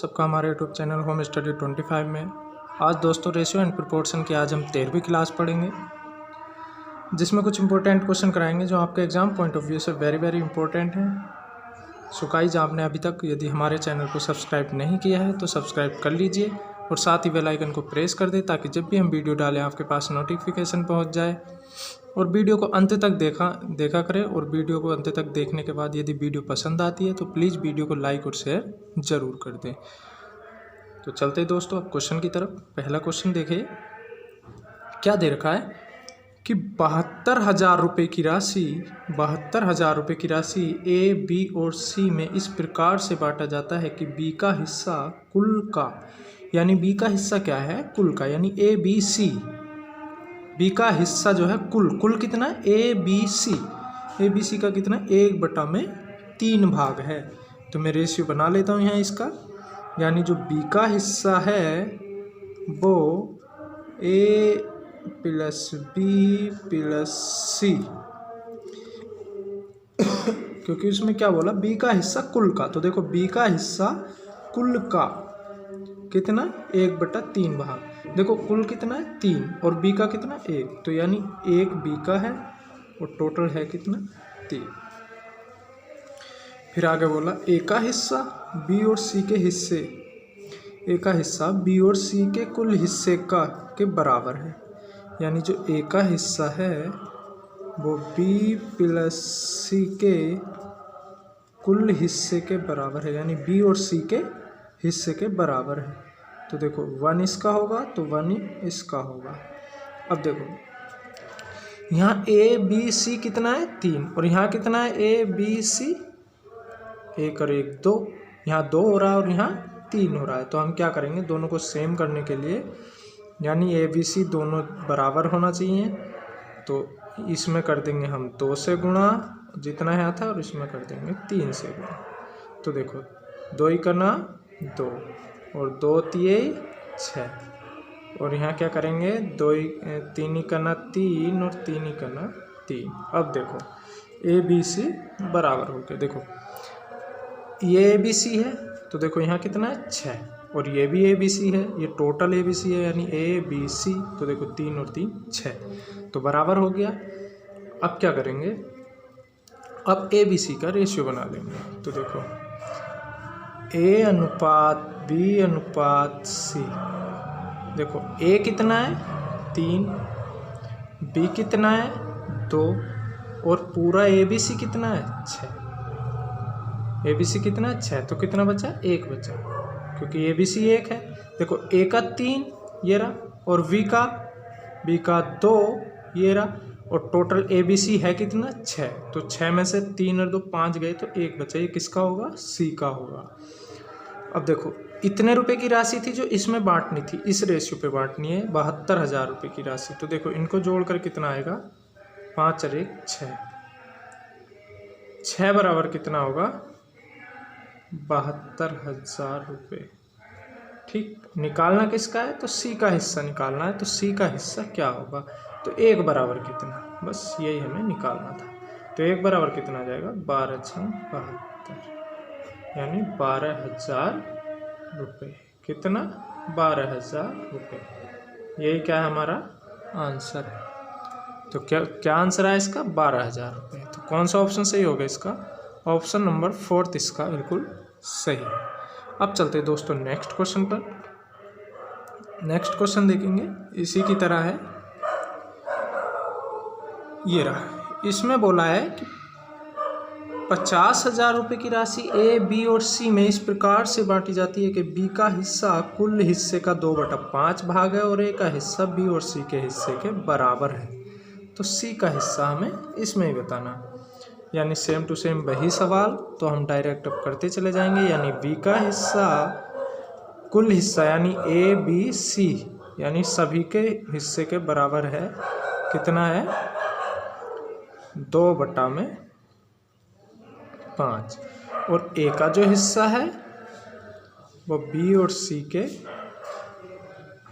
सबका हमारे YouTube channel home study 25 में। आज दोस्तों रेशियो एंड प्रोपोर्शन की आज हम 13वीं क्लास पढ़ेंगे, जिसमें कुछ इंपॉर्टेंट क्वेश्चन कराएंगे जो आपके एग्जाम पॉइंट ऑफ व्यू से वेरी इंपॉर्टेंट हैं। सो गाइस, आपने अभी तक यदि हमारे चैनल को सब्सक्राइब नहीं किया है तो सब्सक्राइब कर लीजिए और साथ ही बेल आइकन को प्रेस कर दें ताकि जब भी हम वीडियो डालें आपके पास नोटिफिकेशन पहुंच जाए। और वीडियो को अंत तक देखा करें। और वीडियो को अंत तक देखने के बाद यदि वीडियो पसंद आती है तो प्लीज़ वीडियो को लाइक और शेयर ज़रूर कर दें। तो चलते दोस्तों अब क्वेश्चन की तरफ। पहला क्वेश्चन देखिए, क्या दे रखा है कि 72,000 रुपये की राशि ए, बी और सी में इस प्रकार से बांटा जाता है कि बी का हिस्सा कुल का, यानी बी का हिस्सा क्या है, कुल का, यानी ए बी सी, बी का हिस्सा जो है कुल कितना है, ए बी सी का कितना, 1/3 भाग है। तो मैं रेशियो बना लेता हूँ यहाँ इसका, यानी जो बी का हिस्सा है वो ए प्लस बी प्लस सी, क्योंकि उसमें क्या बोला, बी का हिस्सा कुल का। तो देखो बी का हिस्सा कुल का कितना, 1/3 भाग। देखो कुल कितना है 3 और बी का कितना 1, तो यानी 1 बी का है और टोटल है कितना 3। फिर आगे बोला ए का हिस्सा बी और सी के हिस्से, ए का हिस्सा बी और सी के कुल हिस्से के बराबर है, यानी जो ए का हिस्सा है वो बी प्लस सी के कुल हिस्से के बराबर है, यानी बी और सी के हिस्से के बराबर है। तो देखो 1 इसका होगा तो 1 इसका होगा। अब देखो यहाँ ए बी सी कितना है 3 और यहाँ कितना है ए बी सी, 1 और 1 2, यहाँ 2 हो रहा है और यहाँ 3 हो रहा है। तो हम क्या करेंगे, दोनों को सेम करने के लिए, यानी ए बी सी दोनों बराबर होना चाहिए, तो इसमें कर देंगे हम 2 से गुणा जितना है था और इसमें कर देंगे 3 से गुणा। तो देखो 2 करना 2 और 2 3 6 और यहाँ क्या करेंगे 3 करना 3 और 3 करना 3। अब देखो ए बी सी बराबर हो गए। देखो ये ए बी सी है तो देखो यहाँ कितना है 6 और ये भी ए बी सी है, ये टोटल ए बी सी है, यानी ए बी सी। तो देखो 3 और 3 6, तो बराबर हो गया। अब क्या करेंगे, अब ए बी सी का रेशियो बना लेंगे। तो देखो ए अनुपात बी अनुपात सी, देखो ए कितना है 3, बी कितना है 2 और पूरा ए बी सी कितना है 6। ए बी सी कितना है 6, तो कितना बचा 1 बचा, क्योंकि ए बी सी 1 है। देखो ए का 3 ये रहा और बी का 2 ये रहा और टोटल ए बी सी है कितना 6। तो 6 में से 3 और 2 5 गए तो 1 बचा, ये किसका होगा, सी का होगा। अब देखो इतने रुपए की राशि थी जो इसमें बांटनी थी, इस रेशियो पे बांटनी है, 72,000 रुपये की राशि। तो देखो इनको जोड़कर कितना आएगा, 5 और 1 6, 6 बराबर कितना होगा 72,000 रुपये। ठीक, निकालना किसका है, तो सी का हिस्सा निकालना है। तो सी का हिस्सा क्या होगा, तो 1 बराबर कितना, बस यही हमें निकालना था। तो 1 बराबर कितना आ जाएगा 12×72, यानी 12,000 रुपये। कितना, 12,000 रुपये। यही क्या है हमारा आंसर। तो क्या आंसर है इसका, 12,000 रुपये। तो कौन सा ऑप्शन सही होगा इसका, ऑप्शन नंबर 4 इसका बिल्कुल सही। अब चलते हैं दोस्तों नेक्स्ट क्वेश्चन पर। नेक्स्ट क्वेश्चन देखेंगे, इसी की तरह है, ये रहा। इसमें बोला है कि 50,000 रुपये की राशि ए बी और सी में इस प्रकार से बांटी जाती है कि बी का हिस्सा कुल हिस्से का 2/5 भाग है और ए का हिस्सा बी और सी के हिस्से के बराबर है। तो सी का हिस्सा हमें इसमें ही बताना, यानी सेम टू सेम वही सवाल, तो हम डायरेक्ट अब करते चले जाएंगे। यानी बी का हिस्सा कुल हिस्सा, यानी ए बी सी, यानी सभी के हिस्से के बराबर है, कितना है 2/5 और ए का जो हिस्सा है वो बी और सी के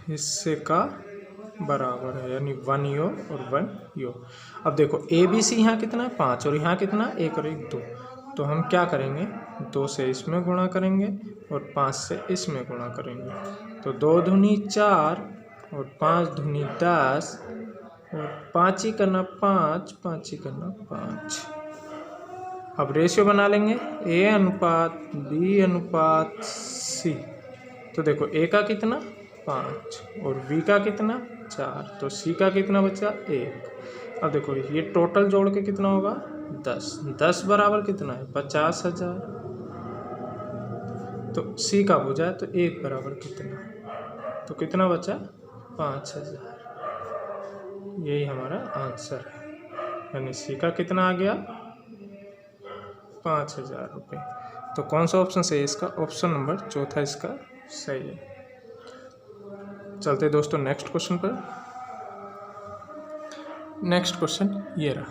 हिस्से का बराबर है, यानी 1 यो और 1 यो। अब देखो ए बी सी यहाँ कितना है 5 और यहाँ कितना 1 और 1 2, तो हम क्या करेंगे 2 से इसमें गुणा करेंगे और 5 से इसमें गुणा करेंगे। तो 2 दूनी 4 और 5 दूनी 10 और 5 ही करना 5, 5 ही करना 5। अब रेशियो बना लेंगे A अनुपात B अनुपात C। तो देखो A का कितना 5 और B का कितना 4, तो C का कितना बचा 1। अब देखो ये टोटल जोड़ के कितना होगा 10। 10 बराबर कितना है 50,000। तो C का हो जाए तो 1 बराबर कितना, तो कितना बचा 5,000। यही हमारा आंसर है, यानी C का कितना आ गया 5,000 रुपये। तो कौन सा ऑप्शन सही है इसका, ऑप्शन नंबर चौथा इसका सही है। चलते दोस्तों नेक्स्ट क्वेश्चन पर। नेक्स्ट क्वेश्चन ये रहा।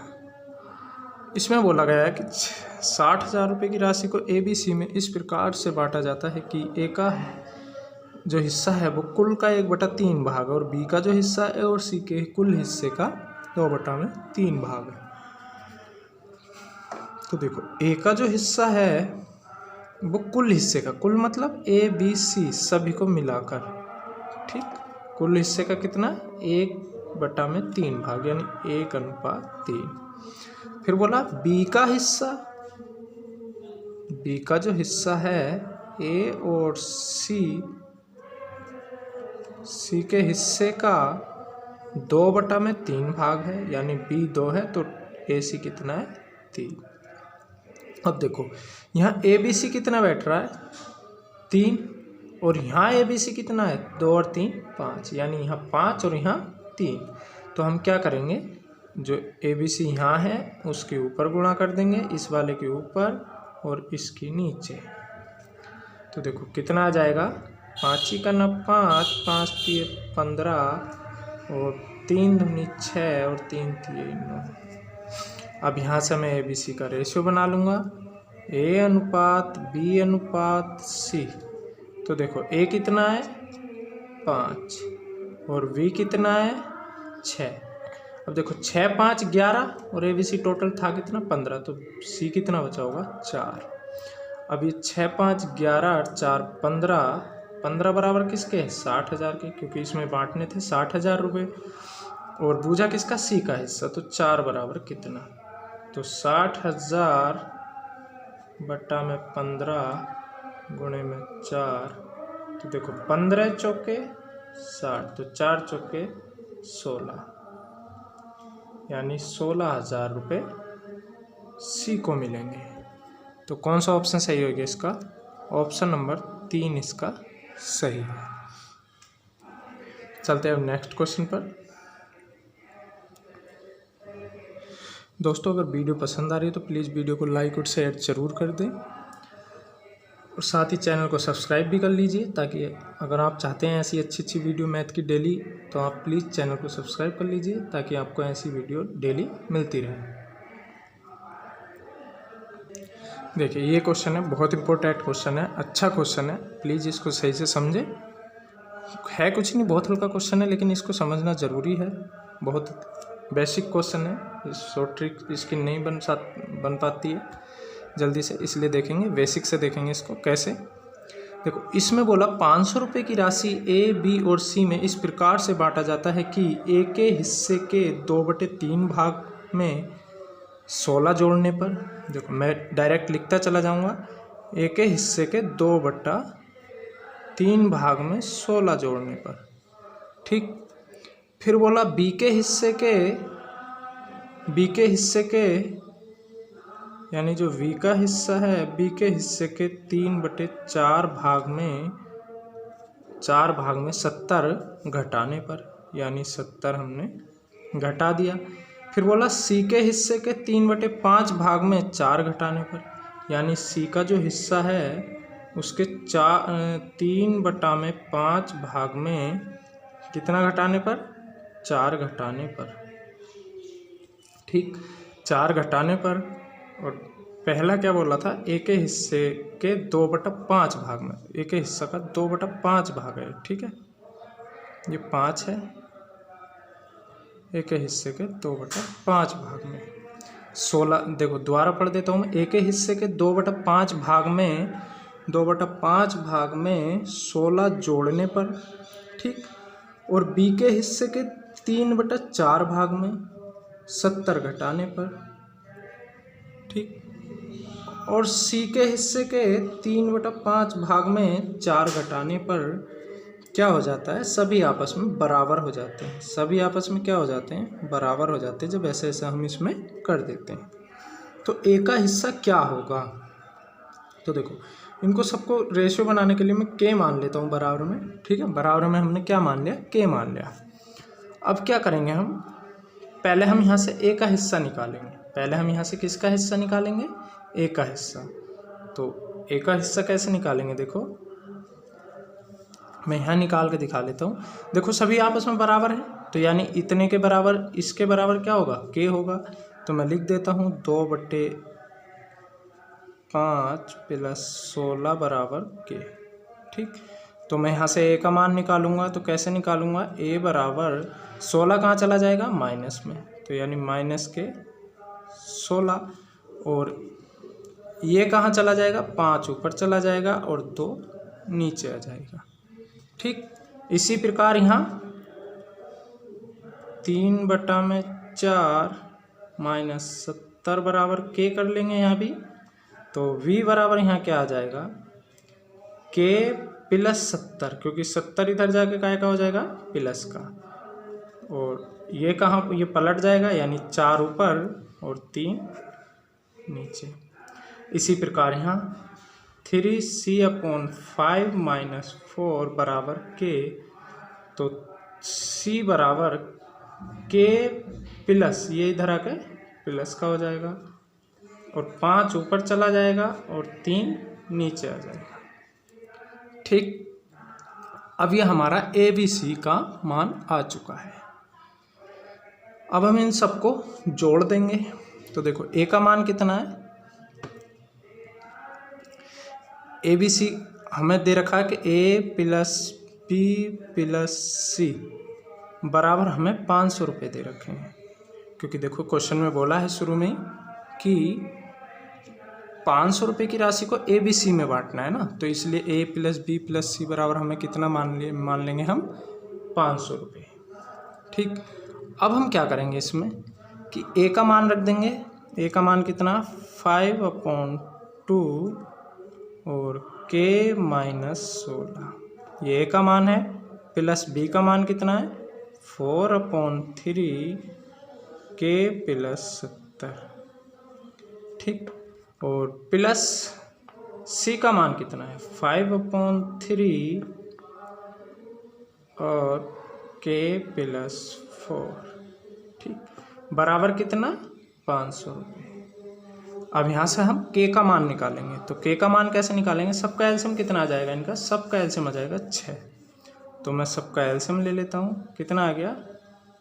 इसमें बोला गया है कि 60,000 रुपये की राशि को ABC में इस प्रकार से बांटा जाता है कि A का जो हिस्सा है वो कुल का 1/3 भाग और B का जो हिस्सा है और C के कुल हिस्से का 2/3 भाग है। तो देखो A का जो हिस्सा है वो कुल हिस्से का, कुल मतलब ABC सभी को मिलाकर, ठीक, कुल हिस्से का कितना 1/3 भाग यानी 1:3। फिर बोला B का हिस्सा, B का जो हिस्सा है A और C के हिस्से का 2/3 भाग है, यानी B 2 है तो AC कितना है 3। अब देखो यहाँ ABC कितना बैठ रहा है 3 और यहाँ ABC कितना है 2 और 3 5, यानी यहाँ 5 और यहाँ 3। तो हम क्या करेंगे, जो ABC यहाँ है उसके ऊपर गुणा कर देंगे, इस वाले के ऊपर और इसके नीचे। तो देखो कितना आ जाएगा 5 ही करना 5, 5 3 15 और 3 दूनी 6 और 3 3 9। अब यहाँ से मैं ABC का रेशियो बना लूँगा A अनुपात B अनुपात C। तो देखो A कितना है 5 और B कितना है 6। अब देखो 6 5 11 और ABC टोटल था कितना 15, तो C कितना बचा होगा 4। अब ये 6 5 11 और 4 15, 15 बराबर किसके 60,000 के, क्योंकि इसमें बांटने थे 60,000 रुपये और बूझा किसका C का हिस्सा, तो 4 बराबर कितना, तो 60,000 बट्टा में 15 गुणे में 4। तो देखो 15 चौके 60, तो 4 चौके 16, यानी 16,000 रुपये C को मिलेंगे। तो कौन सा ऑप्शन सही होगा इसका, ऑप्शन नंबर 3 इसका सही है। चलते हैं नेक्स्ट क्वेश्चन पर। दोस्तों अगर वीडियो पसंद आ रही है तो प्लीज़ वीडियो को लाइक और शेयर ज़रूर कर दें और साथ ही चैनल को सब्सक्राइब भी कर लीजिए, ताकि अगर आप चाहते हैं ऐसी अच्छी अच्छी वीडियो मैथ की डेली, तो आप प्लीज़ चैनल को सब्सक्राइब कर लीजिए ताकि आपको ऐसी वीडियो डेली मिलती रहे। देखिए ये क्वेश्चन है, बहुत इंपॉर्टेंट क्वेश्चन है, अच्छा क्वेश्चन है, प्लीज़ इसको सही से समझें। है कुछ नहीं, बहुत हल्का क्वेश्चन है, लेकिन इसको समझना ज़रूरी है। बहुत बेसिक क्वेश्चन है, शॉर्ट ट्रिक इसकी नहीं बन पाती है जल्दी से, इसलिए देखेंगे बेसिक से देखेंगे इसको कैसे। देखो इसमें बोला 500 रुपये की राशि A, B और C में इस प्रकार से बांटा जाता है कि A के हिस्से के 2/3 भाग में 16 जोड़ने पर, देखो मैं डायरेक्ट लिखता चला जाऊंगा, A के हिस्से के 2/3 भाग में 16 जोड़ने पर, ठीक। फिर बोला B के हिस्से के यानी जो V का हिस्सा है B के हिस्से के 3/4 भाग में 70 घटाने पर, यानी 70 हमने घटा दिया। फिर बोला C के हिस्से के 3/5 भाग में 4 घटाने पर, यानी C का जो हिस्सा है उसके 3/5 भाग में कितना घटाने पर 4 घटाने पर, ठीक, 4 घटाने पर। और पहला क्या बोला था, A के हिस्से के 2/5 भाग में, A के हिस्सा का 2/5 भाग है, ठीक है, ये 5 है, A के हिस्से के 2/5 भाग में 16, देखो दोबारा पढ़ देता हूँ मैं। ए के हिस्से के 2/5 भाग में 16 जोड़ने पर, ठीक, और बी के हिस्से के 3/4 भाग में 70 घटाने पर, ठीक, और सी के हिस्से के 3/5 भाग में 4 घटाने पर क्या हो जाता है, सभी आपस में बराबर हो जाते हैं। सभी आपस में क्या हो जाते हैं, बराबर हो जाते हैं जब ऐसे ऐसे हम इसमें कर देते हैं। तो ए का हिस्सा क्या होगा, तो देखो इनको सबको रेशियो बनाने के लिए मैं के मान लेता हूँ बराबर में, ठीक है। बराबर में हमने क्या मान लिया, के मान लिया। अब क्या करेंगे हम, पहले हम यहाँ से ए का हिस्सा निकालेंगे। पहले हम यहाँ से किसका हिस्सा निकालेंगे, ए का हिस्सा। तो ए का हिस्सा कैसे निकालेंगे, देखो मैं यहाँ निकाल के दिखा लेता हूँ। देखो सभी आपस में बराबर है, तो यानी इतने के बराबर इसके बराबर क्या होगा, के होगा। तो मैं लिख देता हूँ 2/5 + 16 बराबर के, ठीक। तो मैं यहाँ से ए का मान निकालूंगा, तो कैसे निकालूंगा, ए बराबर 16 कहाँ चला जाएगा, माइनस में, तो यानी माइनस के 16, और ये कहाँ चला जाएगा, 5 ऊपर चला जाएगा और 2 नीचे आ जाएगा, ठीक। इसी प्रकार यहाँ 3/4 - 70 बराबर के कर लेंगे यहाँ भी। तो v बराबर यहाँ क्या आ जाएगा, के + 70, क्योंकि 70 इधर जाके काय का हो जाएगा, प्लस का, और ये कहाँ, ये पलट जाएगा, यानी 4 ऊपर और 3 नीचे। इसी प्रकार यहाँ 3c/5 - 4 बराबर के, तो c बराबर के प्लस, ये इधर आके प्लस का हो जाएगा, और 5 ऊपर चला जाएगा और 3 नीचे आ जाएगा, ठीक। अब ये हमारा ABC का मान आ चुका है। अब हम इन सबको जोड़ देंगे। तो देखो ए का मान कितना है, ABC हमें दे रखा है कि A + B + C बराबर हमें 500 रुपये दे रखे हैं, क्योंकि देखो क्वेश्चन में बोला है शुरू में कि 500 रुपये की राशि को ABC में बांटना है ना, तो इसलिए A + B + C बराबर हमें कितना मान लेंगे हम, 500 रुपये, ठीक। अब हम क्या करेंगे इसमें कि A का मान रख देंगे। A का मान कितना, 5/2 और k - 16, ये A का मान है, प्लस B का मान कितना है, 4/3 k + 70, ठीक, और प्लस C का मान कितना है, 5/3 और k + 4, ठीक, बराबर कितना, 500 रुपये। अब यहाँ से हम k का मान निकालेंगे। तो k का मान कैसे निकालेंगे, सबका एलसीएम कितना आ जाएगा, इनका सबका एलसीएम आ जाएगा 6। तो मैं सबका एलसीएम ले लेता हूँ, कितना आ गया,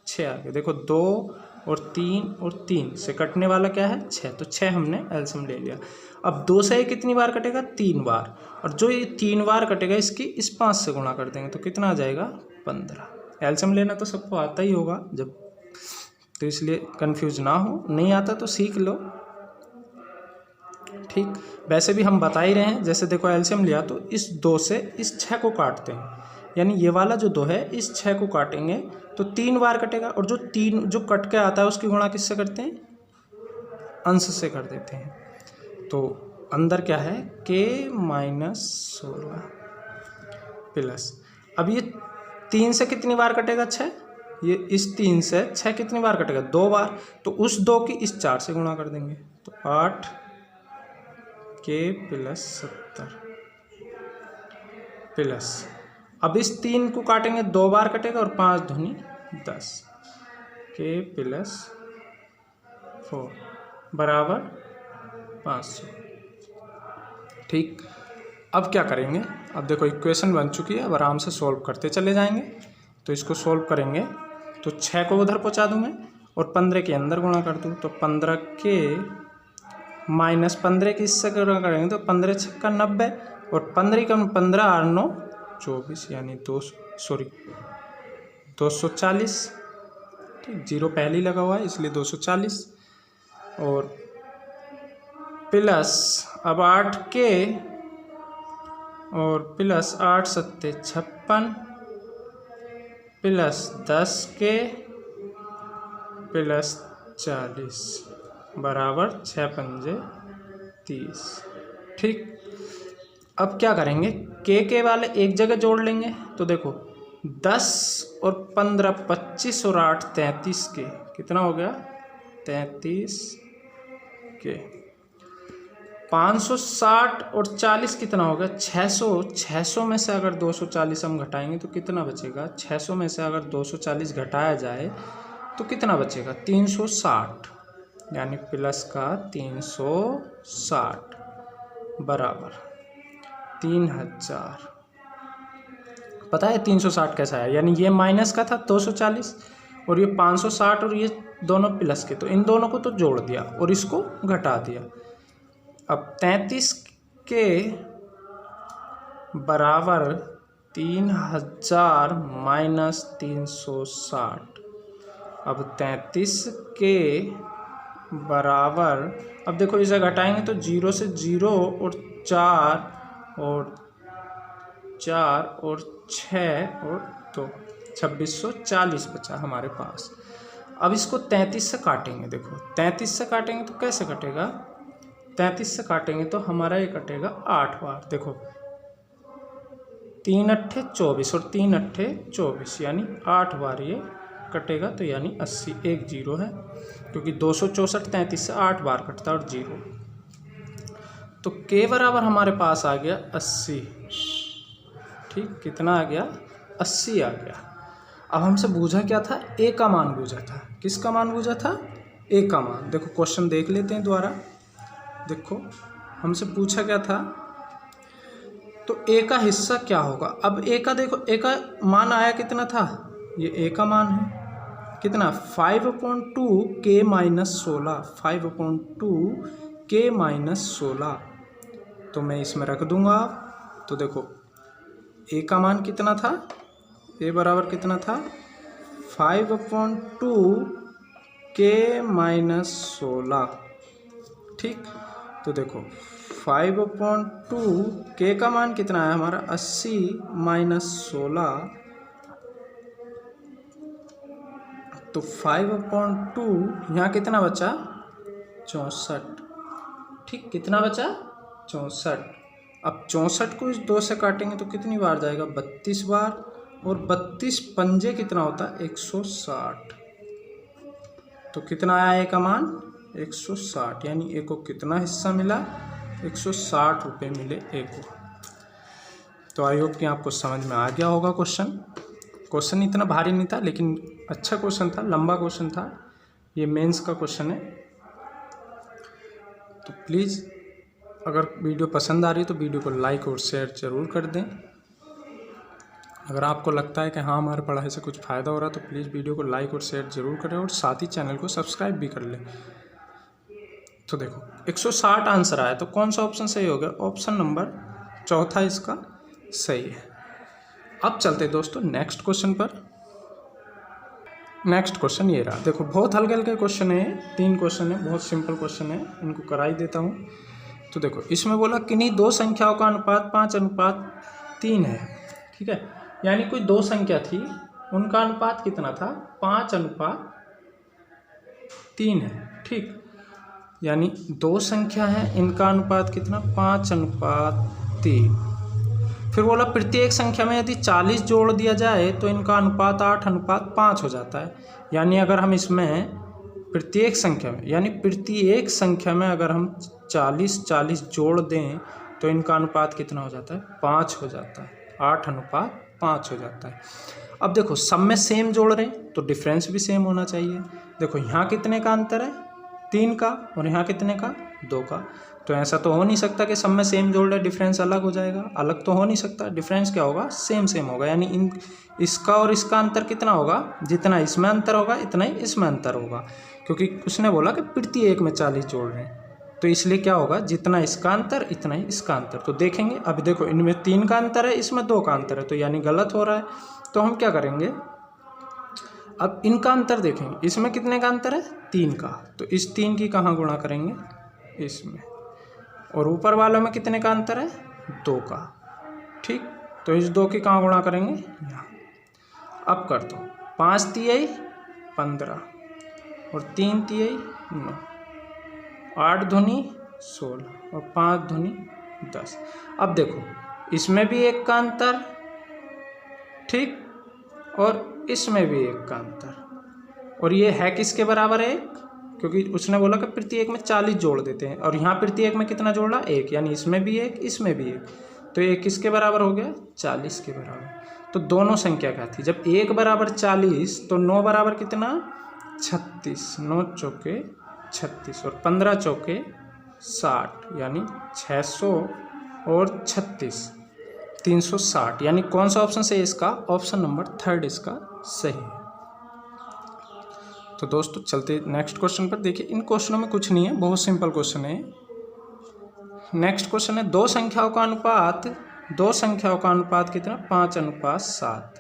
6 आ गया। देखो 2 और 3 से कटने वाला क्या है, 6, तो 6 हमने एलसीएम ले लिया। अब 2 से कितनी बार कटेगा, 3 बार, और जो ये 3 बार कटेगा इसकी इस 5 से गुणा कर देंगे, तो कितना आ जाएगा, 15। एलसीएम लेना तो सबको आता ही होगा जब, तो इसलिए कंफ्यूज ना हो, नहीं आता तो सीख लो, ठीक। वैसे भी हम बता ही रहे हैं, जैसे देखो एलसीएम लिया तो इस 2 से इस 6 को काटते हैं, यानी ये वाला जो 2 है इस 6 को काटेंगे तो 3 बार कटेगा, और जो 3 जो कट के आता है उसकी गुणा किससे करते हैं, अंश से कर देते हैं। तो अंदर क्या है, k - 16 प्लस, अब ये 3 से कितनी बार कटेगा, 6, ये इस 3 से 6 कितनी बार कटेगा, 2 बार, तो उस 2 की इस 4 से गुणा कर देंगे, तो 8 k + 70 प्लस, अब इस 3 को काटेंगे 2 बार कटेगा, और 5 दूनी 10 k + 4 बराबर 500, ठीक। अब क्या करेंगे, अब देखो इक्वेशन बन चुकी है, अब आराम से सॉल्व करते चले जाएंगे। तो इसको सॉल्व करेंगे तो 6 को उधर पहुंचा दूँ मैं, और 15 के अंदर गुणा कर दूँ, तो 15 के -15 की इससे गुणा करेंगे तो 15 × 6 = 90, और 15 का 15 और 9 24, यानी 240, ठीक, 0 पहले ही लगा हुआ है इसलिए 240। और प्लस अब 8k और प्लस 8 सत्ते 56 प्लस 10k प्लस 40 बराबर 6 पंजे 30। ठीक, अब क्या करेंगे, के वाले एक जगह जोड़ लेंगे। तो देखो 10 और 15 25 और 8 33 के, कितना हो गया 33 के। 560 और 40 कितना हो गया 600। 600 में से अगर 240 हम घटाएंगे तो कितना बचेगा, 600 में से अगर 240 घटाया जाए तो कितना बचेगा 360, यानी प्लस का 360 बराबर 3000। पता है 360 कैसा है, यानी ये माइनस का था 240 और ये 560 और ये दोनों प्लस के, तो इन दोनों को तो जोड़ दिया और इसको घटा दिया। अब 33 के बराबर 3000 माइनस 360। अब 33 के बराबर, अब देखो इसे घटाएंगे तो 0 से 0 और 4 और 6 और 2 2640 बचा हमारे पास। अब इसको 33 से काटेंगे। देखो 33 से काटेंगे तो कैसे कटेगा, 33 से काटेंगे तो हमारा ये कटेगा 8 बार। देखो 3 अट्ठे 24 और 3 अट्ठे 24, यानी 8 बार ये कटेगा, तो यानी 80। एक जीरो है क्योंकि 264 33 से 8 बार कटता है और जीरो। तो के बराबर हमारे पास आ गया 80। ठीक, कितना आ गया 80 आ गया। अब हमसे पूछा क्या था, ए का मान पूछा था। किसका मान पूछा था, ए का मान। देखो क्वेश्चन देख लेते हैं दोबारा। देखो हमसे पूछा क्या था, तो ए का हिस्सा क्या होगा। अब ए का देखो, ए का मान आया कितना था, ये ए का मान है कितना 5/2 k माइनस 16, 5/2 k माइनस 16। तो मैं इसमें रख दूंगा। तो देखो ए का मान कितना था, ए बराबर कितना था 5/2 k माइनस 16। ठीक, तो देखो 5/2 के का मान कितना है हमारा 80 माइनस 16, तो 5/2 यहाँ कितना बचा 64। ठीक, कितना बचा 64। अब 64 को इस 2 से काटेंगे तो कितनी बार जाएगा 32 बार, और 32 पंजे कितना होता है 160। तो कितना आया ए का मान 160, यानी ए को कितना हिस्सा मिला 160 रुपये मिले ए को। तो आई होप कि आपको समझ में आ गया होगा। क्वेश्चन इतना भारी नहीं था, लेकिन अच्छा क्वेश्चन था, लंबा क्वेश्चन था। ये मेंस का क्वेश्चन है। तो प्लीज़ अगर वीडियो पसंद आ रही है तो वीडियो को लाइक और शेयर ज़रूर कर दें। अगर आपको लगता है कि हाँ हमारे पढ़ाई से कुछ फ़ायदा हो रहा है तो प्लीज़ वीडियो को लाइक और शेयर ज़रूर करें, और साथ ही चैनल को सब्सक्राइब भी कर लें। तो देखो 160 आंसर आया, तो कौन सा ऑप्शन सही हो गया, ऑप्शन नंबर चौथा इसका सही है। अब चलते दोस्तों नेक्स्ट क्वेश्चन पर। नेक्स्ट क्वेश्चन ये रहा। देखो बहुत हल्के हल्के क्वेश्चन है, 3 क्वेश्चन है, बहुत सिंपल क्वेश्चन है, इनको करा ही देता हूँ। तो देखो इसमें बोला किन्हीं 2 संख्याओं का अनुपात 5:3 है। ठीक है, यानी कोई 2 संख्या थी, उनका अनुपात कितना था 5:3 है। ठीक, यानी 2 संख्या है, इनका अनुपात कितना 5:3। फिर बोला प्रत्येक संख्या में यदि 40 जोड़ दिया जाए तो इनका अनुपात 8:5 हो जाता है। यानी अगर हम इसमें प्रत्येक संख्या में अगर हम 40 जोड़ दें तो इनका अनुपात कितना हो जाता है 5 हो जाता है, 8:5 हो जाता है। अब देखो सब में सेम जोड़ रहे हैं तो डिफरेंस भी सेम होना चाहिए। देखो यहाँ कितने का अंतर है 3 का, और यहाँ कितने का 2 का। तो ऐसा तो हो नहीं सकता कि सब में सेम जोड़ रहे डिफरेंस अलग हो जाएगा, अलग तो हो नहीं सकता। डिफरेंस क्या होगा सेम होगा, यानी इसका और इसका अंतर कितना होगा, जितना इसमें अंतर होगा इतना ही इसमें अंतर होगा, क्योंकि उसने बोला कि प्रत्येक में 40 जोड़ रहे हैं, तो इसलिए क्या होगा जितना इसका अंतर इतना ही इसका अंतर। तो देखेंगे अब देखो इनमें 3 का अंतर है, इसमें 2 का अंतर है, तो यानी गलत हो रहा है। तो हम क्या करेंगे, अब इनका अंतर देखेंगे, इसमें कितने का अंतर है 3 का, तो इस 3 की कहाँ गुणा करेंगे, इसमें। और ऊपर वालों में कितने का अंतर है 2 का, ठीक। तो इस 2 की कहाँ गुणा करेंगे, यहाँ। अब कर दो, 5 तिहाई 15 और 3 तिहाई 9, 8 दूनी 16 और 5 दूनी 10। अब देखो इसमें भी 1 का अंतर, ठीक, और इसमें भी 1 का अंतर, और ये है किसके बराबर है 1, क्योंकि उसने बोला कि प्रत्येक में 40 जोड़ देते हैं, और यहाँ प्रत्येक में कितना जोड़ा 1, यानी इसमें भी 1 इसमें भी 1, तो ये किसके बराबर हो गया 40 के बराबर। तो दोनों संख्या क्या थी, जब 1 बराबर 40 तो 9 बराबर कितना 36, 9 चौके 36 और 15 चौके 60, यानी 600 और 36 360, यानी कौन सा ऑप्शन सही है इसका, ऑप्शन नंबर 3 इसका सही है। तो दोस्तों चलते नेक्स्ट क्वेश्चन पर। देखिए इन क्वेश्चनों में कुछ नहीं है, बहुत सिंपल क्वेश्चन है। नेक्स्ट क्वेश्चन है दो संख्याओं का अनुपात कितना 5:7।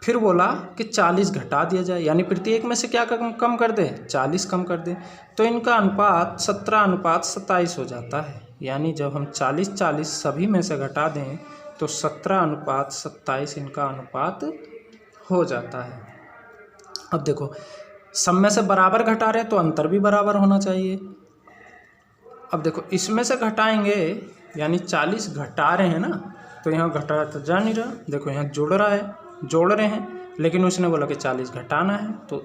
फिर बोला कि 40 घटा दिया जाए, यानी प्रत्येक में से क्या कम कर दे 40 कम कर दे, तो इनका अनुपात 17:27 हो जाता है। यानी जब हम 40 सभी में से घटा दें तो 17:27 इनका अनुपात हो जाता है। अब देखो सब में से बराबर घटा रहे तो अंतर भी बराबर होना चाहिए। अब देखो इसमें से घटाएंगे, यानी 40 घटा रहे हैं ना, तो यहाँ घटा तो जा नहीं रहा, देखो यहाँ जोड़ रहे हैं, लेकिन उसने बोला कि 40 घटाना है, तो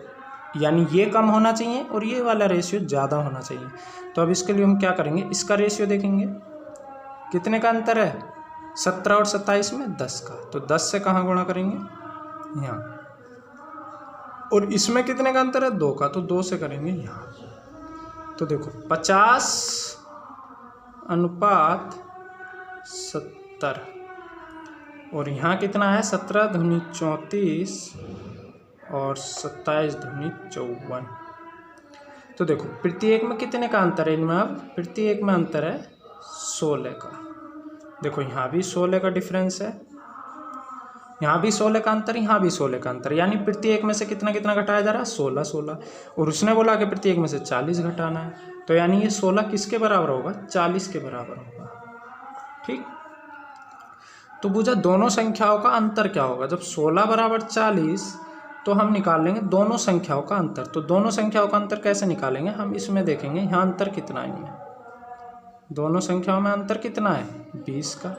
यानी ये कम होना चाहिए और ये वाला रेशियो ज़्यादा होना चाहिए। तो अब इसके लिए हम क्या करेंगे, इसका रेशियो देखेंगे, कितने का अंतर है 17 और 27 में 10 का, तो 10 से कहाँ गुणा करेंगे यहाँ, और इसमें कितने का अंतर है 2 का, तो 2 से करेंगे यहाँ। तो देखो 50:70 और यहाँ कितना है 17 दूनी 34 और 27 दूनी 54। तो देखो प्रत्येक में कितने का अंतर है इनमें, अब प्रत्येक में अंतर है 16 का। देखो यहाँ भी 16 का डिफरेंस है, यहाँ भी 16 का अंतर, यहाँ भी 16 का अंतर, यानी प्रत्येक में से कितना कितना घटाया जा रहा है 16, और उसने बोला कि प्रत्येक में से 40 घटाना है, तो यानी ये 16 किसके बराबर होगा 40 के बराबर होगा, ठीक। तो पूछा दोनों संख्याओं का अंतर क्या होगा, जब 16 बराबर 40 तो हम निकाल लेंगे दोनों संख्याओं का अंतर। तो दोनों संख्याओं का अंतर कैसे निकालेंगे, हम इसमें देखेंगे यहाँ अंतर कितना है, इनमें दोनों संख्याओं में अंतर कितना है 20 का,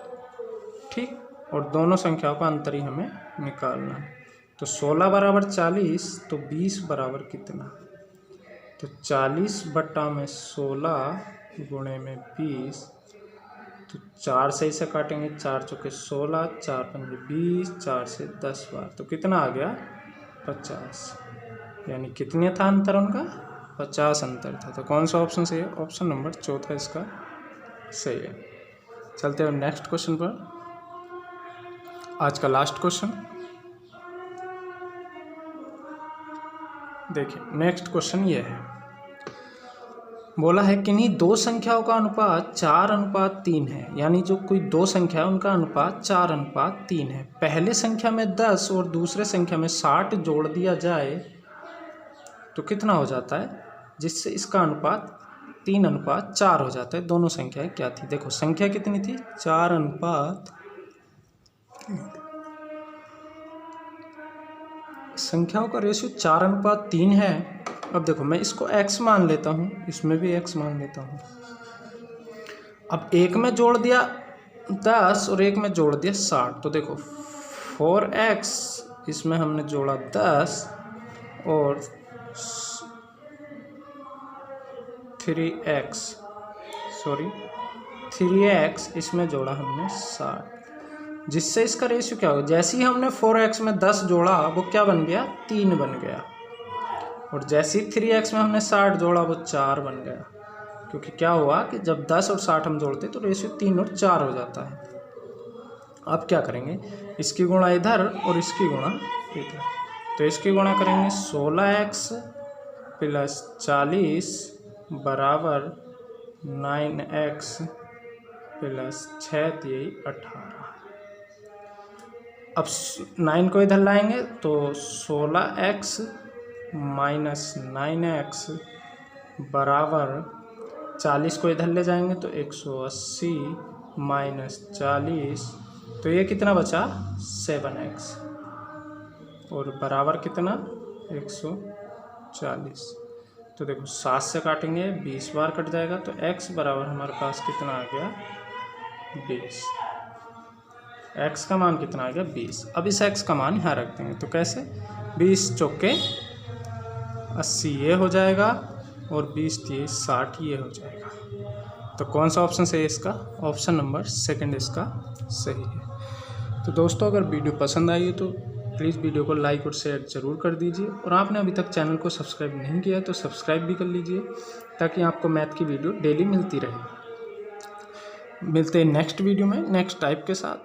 ठीक, और दोनों संख्याओं का अंतर ही हमें निकालना है। तो 16 बराबर 40 तो 20 बराबर कितना, तो 40/16 गुणे में 20, तो 4 से इसे काटेंगे, 4 चौके 16, 4 पंजे 20, 4 से 10 बार, तो कितना आ गया 50, यानी कितने था अंतर उनका 50 अंतर था। तो कौन सा ऑप्शन सही है, ऑप्शन नंबर 4 इसका सही है। चलते हैं नेक्स्ट क्वेश्चन पर, आज का लास्ट क्वेश्चन। देखिए नेक्स्ट क्वेश्चन ये है, बोला है किन्हीं दो संख्याओं का अनुपात 4:3 है, यानी जो कोई दो संख्या है उनका अनुपात 4:3 है। पहले संख्या में 10 और दूसरे संख्या में 60 जोड़ दिया जाए तो कितना हो जाता है, जिससे इसका अनुपात 3:4 हो जाता है। दोनों संख्याएं क्या थी, देखो संख्या कितनी थी 4:3, संख्याओं का रेशियो 4:3 है। अब देखो मैं इसको x मान लेता हूँ, इसमें भी x मान लेता हूँ। अब एक में जोड़ दिया 10 और एक में जोड़ दिया 60, तो देखो 4x इसमें हमने जोड़ा 10 और 3x इसमें जोड़ा हमने 60, जिससे इसका रेशियो क्या होगा, जैसे ही हमने 4x में 10 जोड़ा वो क्या बन गया 3 बन गया, और जैसे ही 3x में हमने 60 जोड़ा वो 4 बन गया, क्योंकि क्या हुआ कि जब 10 और 60 हम जोड़ते तो रेशियो 3 और 4 हो जाता है। अब क्या करेंगे, इसकी गुणा इधर और इसकी गुणा इधर, तो इसकी गुणा करेंगे 16x + 40 बराबर 9x + 6 × 18। अब 9 को इधर लाएंगे तो 16x माइनस 9x बराबर 40 को इधर ले जाएंगे तो 180 माइनस 40, तो ये कितना बचा 7x और बराबर कितना 140। तो देखो 7 से काटेंगे 20 बार कट जाएगा तो x बराबर हमारे पास कितना आ गया 20। x का मान कितना आ गया 20। अब इस x का मान यहाँ रख देंगे तो कैसे 20 चौके 80 ये हो जाएगा और 20 × 60 ये हो जाएगा। तो कौन सा ऑप्शन सही है इसका, ऑप्शन नंबर सेकंड इसका सही है। तो दोस्तों अगर वीडियो पसंद आई है तो प्लीज़ वीडियो को लाइक और शेयर ज़रूर कर दीजिए और आपने अभी तक चैनल को सब्सक्राइब नहीं किया है तो सब्सक्राइब भी कर लीजिए ताकि आपको मैथ की वीडियो डेली मिलती रहे। मिलते हैं नेक्स्ट वीडियो में नेक्स्ट टाइप के साथ।